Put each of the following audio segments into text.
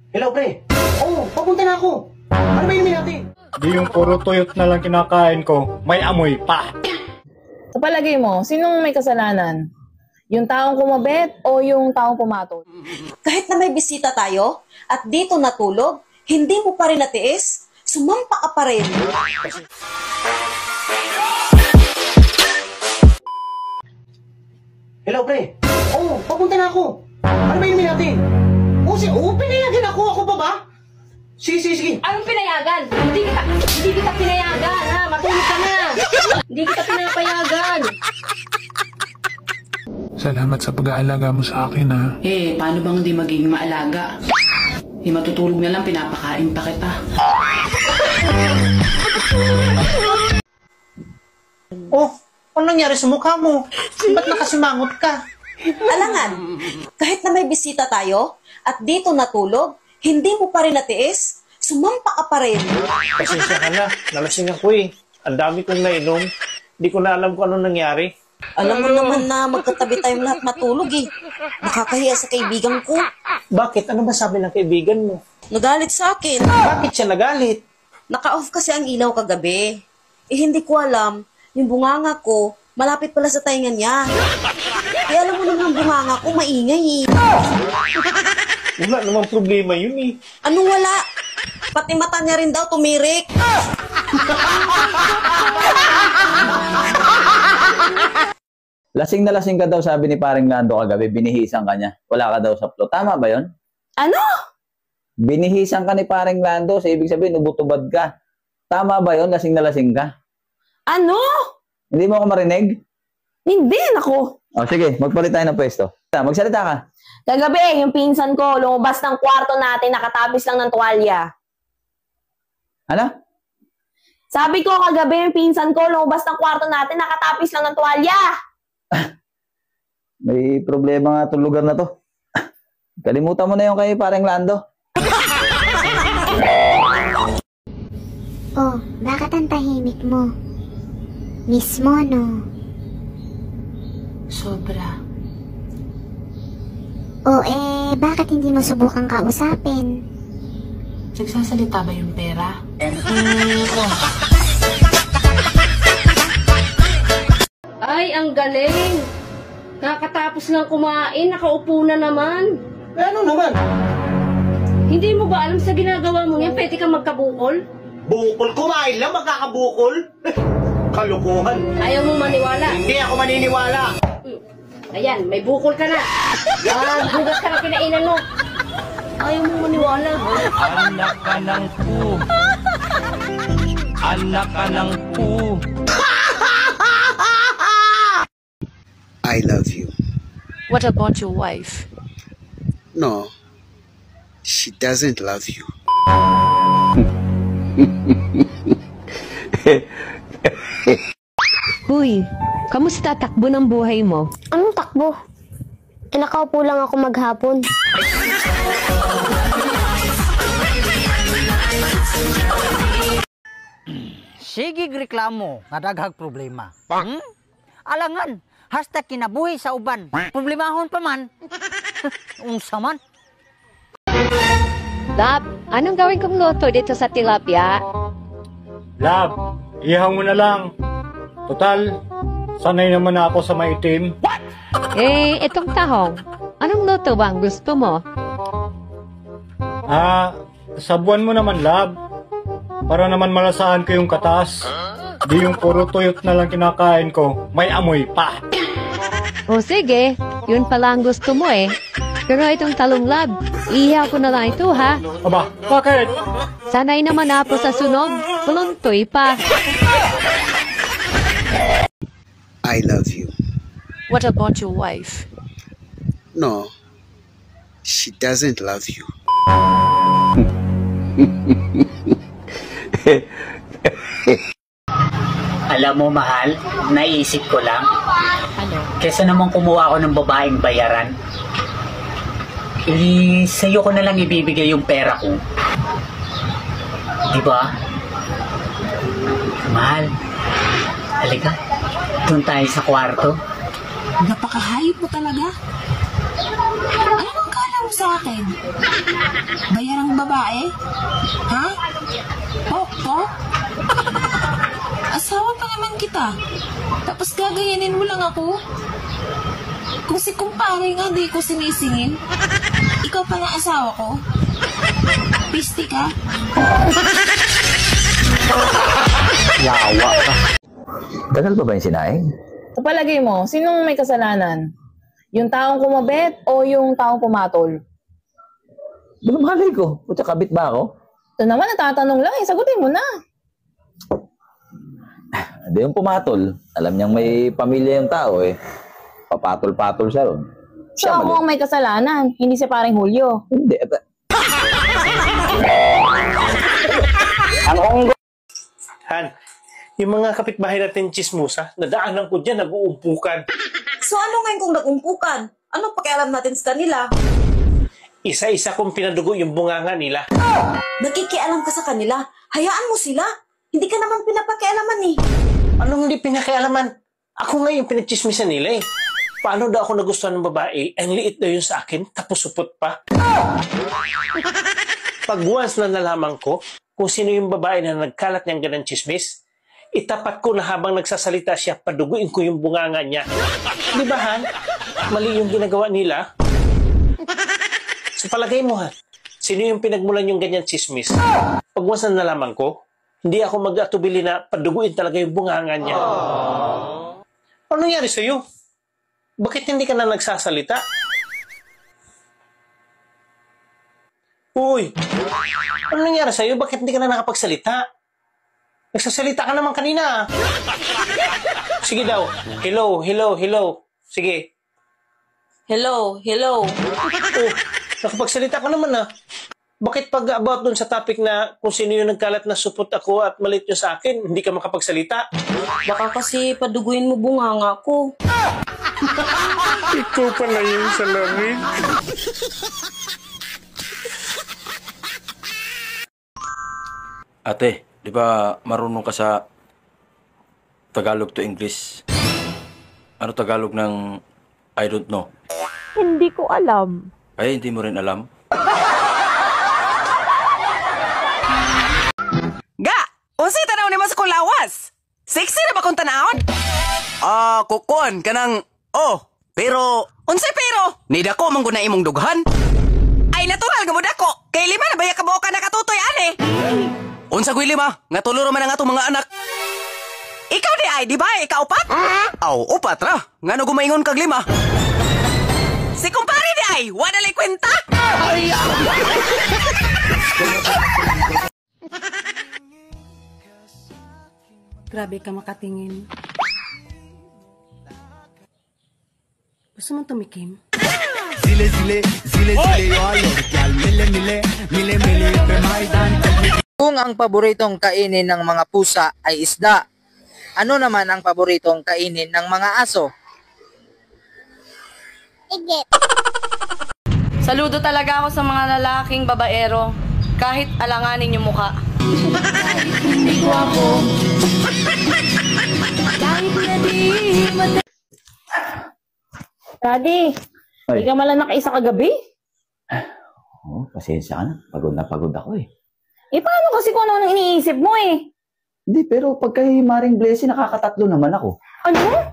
Hello, pre. Oo, papunta na ako. Ano ba inumin natin? Di yung puro tuyot na lang kinakain ko, may amoy pa. Sa palagay mo, sinong may kasalanan? Yung taong kumabit o yung taong pumatol? Kahit na may bisita tayo at dito natulog, hindi mo pa rin natiis, sumampa ka pa rin. Hello, pre. Oo, papunta na ako. Ano ba inumin natin? Oo, pinayagan ako. Ako pa ba? Sige. Anong pinayagan? Hindi kita pinayagan, ha? Matulog ka na. Hindi kita pinapayagan. Salamat sa pag-aalaga mo sa akin, ha? Paano bang hindi magiging maalaga? Matutulog na lang, pinapakain pa kita. Oh, ano nangyari sa mukha mo? Ba't nakasimangot ka? Alangan, kahit na may bisita tayo at dito natulog, hindi mo pa rin natiis, sumampa ka pa rin. Pasensya ka na. Nalasing ako eh. Ang dami kong nainom. Hindi ko na alam kung ano nangyari. Alam mo naman na magkatabi tayong lahat matulog eh. Nakakahiya sa kaibigan ko. Bakit? Ano ba sabi ng kaibigan mo? Nagalit sa akin. Bakit siya nagalit? Naka-off kasi ang ilaw kagabi. Hindi ko alam, yung bunganga ko, malapit pala sa tainga niya. Alam mo naman ang bunganga ko, maingay eh. Wala namang problema yun eh. Anong wala? Pati mata niya rin daw tumirik. Lasing na lasing ka daw, sabi ni paring Lando kagabi, binihisan ka niya. Wala ka daw sa flow. Tama ba yon? Ano? Binihisan ka ni paring Lando, sa ibig sabihin, ubutubad ka. Tama ba yon? Lasing na lasing ka? Ano? Hindi mo ako marinig? Hindi, nako. O sige, magpalit tayo ng pwesto. Magsalita ka. Kagabi, yung pinsan ko, lumabas ng kwarto natin, nakatapis lang ng tuwalya. Ano? Sabi ko, kagabi, yung pinsan ko, lumabas ng kwarto natin, nakatapis lang ng tuwalya. May problema nga itong lugar na to. Kalimutan mo na yung kay paring Lando. Oh, bakit ang tahimik mo? Mismo, no? Sobra. Oh, bakit hindi mo subukang kausapin? Nagsasalita ba yung pera? Ay, ang galing. Kakatapos lang kumain, nakaupo na naman. Ano naman? Hindi mo ba alam sa ginagawa mo yan, pwede kang magkabukol? Bukol? Kumain lang, magkakabukol? Kalukuhan. Ayaw mo maniwala. Hindi ako maniniwala. Ayan, may bukol ka na. Yan, bugas ka na kinainan mo. Ayaw mo maniwala. Anak ka ng pu. Anak ka ng pu. I love you. What about your wife? No, she doesn't love you. Huy, kamusta takbo ng buhay mo? Anong takbo? Nakaupo lang ako maghapon. Sige reklamo nga daghag problema. Alangan, hasta kinabuhi sa uban. Problemahon pa man. Unsa man? Lab, anong gawin kong luto dito sa tilapia? Lab, ihaw mo na lang. Total, sanay naman ako sa maitim. Itong tahong, anong luto ba ang gusto mo? Sabuan mo naman, Lab. Para naman malasahan ko yung katas. Di yung puro tuyot na lang kinakain ko, may amoy pa. O sige, yun pala ang gusto mo eh. Pero itong talong lab, ihaw ko na lang ito ha. Aba, bakit? Sanay naman ako sa sunog, kuluntoy pa. I love you. What about your wife? No, she doesn't love you. Alam mo, mahal, naisip ko lang. Ano? Kesa naman kumuha ako ng babaeng bayaran, sa'yo ko na lang ibibigay yung pera ko. Diba? Mahal, halika, doon tayo sa kwarto. Napakahayop mo talaga. Ano ang kala mo sa akin? Bayarang babae? Ha? Pok? Asawa pa naman kita. Tapos gagayanin mo lang ako? Kung si kumpare nga di ko sinisingin, ikaw pa na asawa ko? Pisti ka? Yawa ka. Tagal ba yung sinaing? Sa palagay mo, sinong may kasalanan? Yung taong kumabit o yung taong pumatol? Malay ko. Puta, kabit ba ako? Ito naman, natatanong lang eh. Sagutin mo na. Hindi yung pumatol. Alam niyang may pamilya yung tao eh. Papatol-patol siya ron. So ako ang may kasalanan, hindi si paring Julio. Hindi. Han, yung mga kapitbahay natin chismosa, nadaanan ko dyan, nag-uumpukan. So ano ngayon kung nag-umpukan? Anong pakialam natin sa kanila? Isa-isa kong pinadugo yung bunganga nila. Nakikialam ka sa kanila. Hayaan mo sila. Hindi ka naman pinapakialaman eh. Anong hindi pinakialaman? Ako nga yung pinagchismisan nila eh. Paano daw ako nagustuhan ng babae? Ang liit daw yun sa akin, tapos supot pa. Pag once na nalaman ko kung sino yung babae na nagkalat niyang ganang chismis, itapat ko na habang nagsasalita siya, paduguin ko yung bunganga niya. Di ba, Han? Mali yung ginagawa nila. Sa palagay mo, Han, sino yung pinagmulan yung ganyan chismis? Pag once na nalaman ko, hindi ako mag-atubili na paduguin talaga yung bunganga niya. Ano nangyari sa'yo? Bakit hindi ka na nagsasalita? Uy! Ano nangyari sa'yo? Bakit hindi ka na nakapagsalita? Nagsasalita ka naman kanina. Sige daw. Hello. Sige. Hello. Oh, nakapagsalita ka naman ah. Bakit pag about dun sa topic na kung sino yung nagkalat na supot ako at malit yung sa akin, hindi ka makapagsalita? Baka kasi paduguin mo bunganga ko. Ikaw pala yun sa lamig. Ate, di ba marunong ka sa Tagalog to English? Ano Tagalog ng I don't know? Hindi ko alam. Ay, hindi mo rin alam? Ga! Unsay tanaw ni mas kong lawas? Sexy na ba kong tanawon? Kukon, kanang... Oh, pero... Unsay pero? Nida ko mong guna imong dughan? Ay, natural nga mo dako. Kay lima na baya kabuo ka nakatutoy, ane. Unsa gwi lima? Nga tuluro man ang atong mga anak. Ikaw di ay, di ba? Ikaw upat? Aw, upat ra. Nga no gumaingon kag lima. Si kumpare di ay, wala lay kwenta. Grabe ka makatingin. Gusto mong tumikim? Kung ang paboritong kainin ng mga pusa ay isda, ano naman ang paboritong kainin ng mga aso? Saludo talaga ako sa mga lalaking babaero, kahit alanganin yung mukha. Hindi ko ako. Daddy, hindi ka malang nakaisa kagabi? Oh, pasensya ka na. Pagod na pagod ako eh. Eh, paano kasi kung ano iniisip mo eh? Hindi, pero pag kay Maring Blessing, nakakatatlo naman ako. Ano?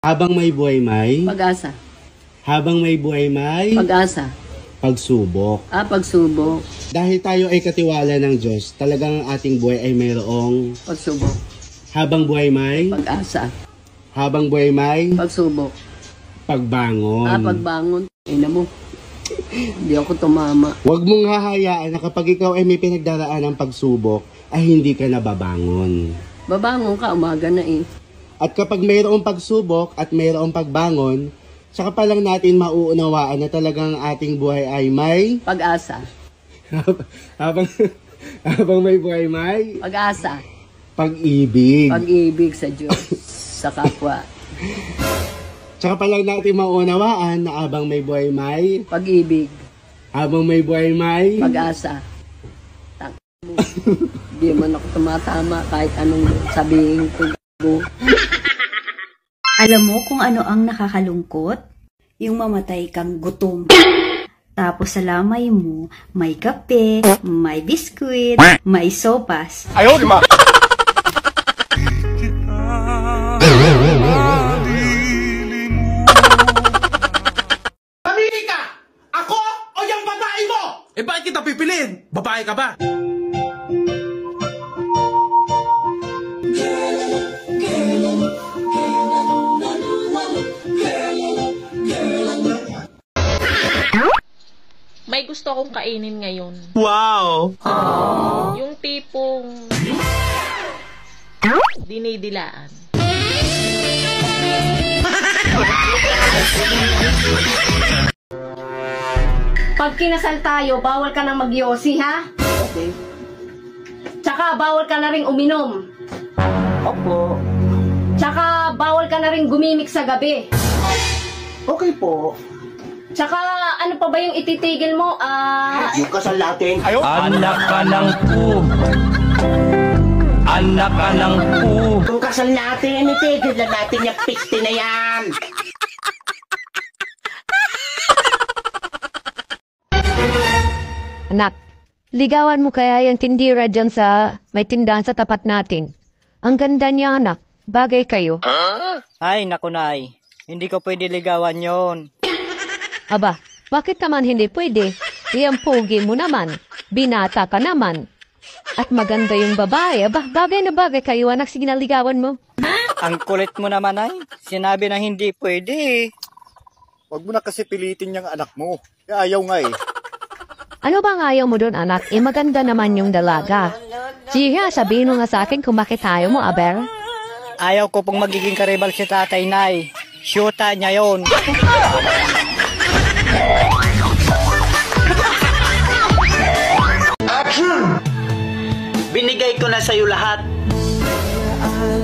Habang may buhay may... Pag-asa. Habang may buhay may... Pag-asa. Pagsubok. Pagsubok. Dahil tayo ay katiwala ng Diyos, talagang ang ating buhay ay mayroong... Pagsubok. Habang buhay may... Pag-asa. Habang buhay may... Pagsubok. Pagbangon. Pagbangon. Ina mo. Hindi ako tumama. Huwag mong hahayaan na kapag ikaw ay may pinagdaraan ng pagsubok, ay hindi ka nababangon. Babangon ka, umaga na eh. At kapag mayroong pagsubok at mayroong pagbangon, saka pa lang natin mauunawaan na talagang ating buhay ay may... Pag-asa. habang may buhay may... Pag-asa. Pag-ibig. Pag-ibig sa Diyos, sa kapwa. Tsaka pa lang natin maunawaan na habang may buhay may... Pag-ibig. Habang may buhay may... Pag-asa. Hindi man ako tumatama kahit anong sabihin ko. Alam mo kung ano ang nakakalungkot? Yung mamatay kang gutom. Tapos sa lamay mo, may kape, may biskuit, may sopas. Ayaw, di ma! Mamili ka! Ako o yung babae mo? Eh bakit kita pipiliin? Babae ka ba? May gusto akong kainin ngayon. Wow! Yung tipong dinidilaan. Pag kinasal tayo, bawal ka nang magyosi, ha? Okay. Tsaka bawal ka na rin uminom. Opo. Tsaka bawal ka na rin gumimik sa gabi. Okay po. Tsaka ano pa ba yung ititigil mo? Yung kasal natin. Anak ka ng pu. Anak ka ng pu. Kung kasal natin, itigil na natin yung 50 na yan. Anak, ligawan mo kaya yung tindira dyan sa may tindahan sa tapat natin. Ang ganda niya, anak. Bagay kayo. Ay, naku, Nay. Hindi ko pwede ligawan yon. Aba, bakit naman hindi pwede? Iyang pogi mo naman. Binata ka naman. At maganda yung babae. Aba, bagay na bagay kayo, anak. Sige na, ligawan mo. Ang kulit mo naman, ay. Sinabi na hindi pwede. Huwag mo na kasi pilitin yung anak mo. Ayaw nga eh. Ano bang ayaw mo doon, anak? Eh, maganda naman yung dalaga. Sige nga, sabihin mo nga sa akin kung bakit ayaw mo, Aber. Ayaw ko pong magiging karibal si Tatay, Nay. Syuta niya yon. Binigay ko na sa'yo lahat.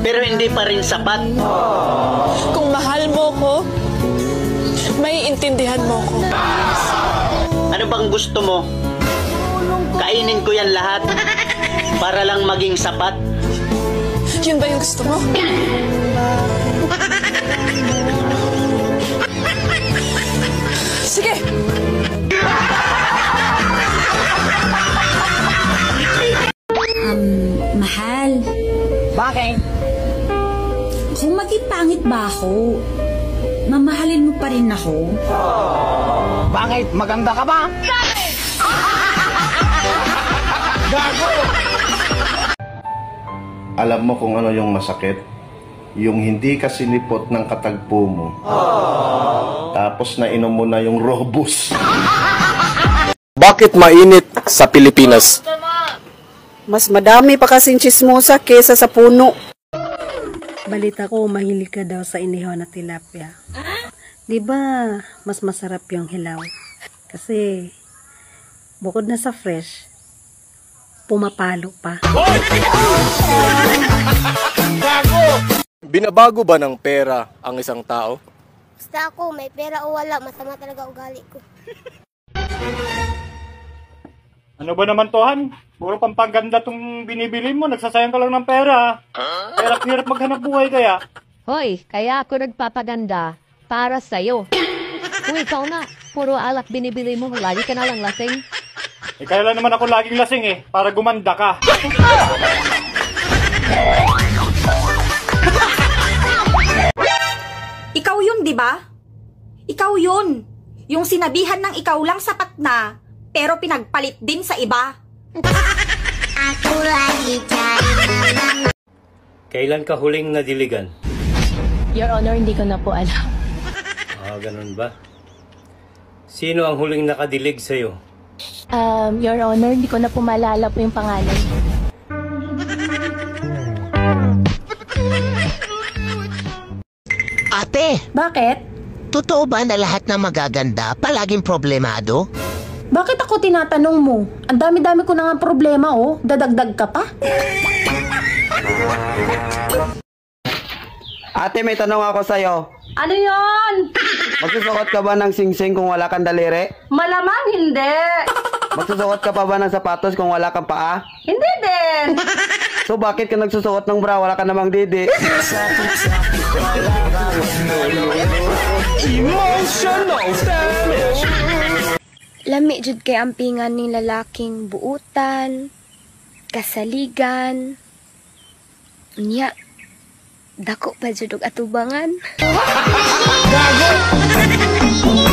Pero hindi pa rin sapat. Kung mahal mo ko, may intindihan mo ko. Ano bang gusto mo? Kainin ko yan lahat para lang maging sapat. Yun ba yung gusto mo? Sige! Mahal. Bakit? Kung maging pangit ba ako, mamahalin mo pa rin ako? Bakit? Maganda ka ba? Gago! Alam mo kung ano yung masakit? Yung hindi ka sinipot ng katagpo mo. Tapos nainom mo na yung Robus. Bakit mainit sa Pilipinas? Mas madami pa kasing chismosa kesa sa puno. Balita ko, mahilig ka daw sa inihaw na tilapia. Di ba mas masarap yung hilaw? Kasi bukod na sa fresh, pumapalo pa. Binabago ba ng pera ang isang tao? Basta ako, may pera o wala, masama talaga ugali ko. Ano ba naman to, Han? Puro pampaganda tong binibili mo. Nagsasayang ka lang ng pera. Hirap maghanap buhay kaya. Hoy, kaya ako nagpapaganda para sa'yo. Kung ikaw na, puro alak binibili mo, lagi ka na lang lasing. Eh, kaya lang naman ako laging lasing eh, para gumanda ka. Ikaw yun, di ba? Ikaw yun. Yung sinabihan ng ikaw lang sapat na, pero pinagpalit din sa iba. Ako lagi dyan. Kailan ka huling nadiligan? Your Honor, hindi ko na po alam. Ganun ba? Sino ang huling nakadilig sa'yo? Your Honor, hindi ko na po maalala po yung pangalan. Ate! Bakit? Totoo ba na lahat ng magaganda palaging problemado? Bakit ako tinatanong mo? Ang dami-dami ko na nga problema, oh. Dadagdag ka pa? Ate, may tanong ako sa'yo. Ano yon? Magsusuot ka ba ng singsing kung wala kang daliri? Malamang hindi. Magsusuot ka pa ba ng sapatos kung wala kang paa? Hindi din. So bakit ka nagsusuot ng bra, wala ka namang didi? Emotional damage. Lami jud kay ampingan ning lalaking buutan, kasaligan. Unya, dako pa jud og atubangan. Gago!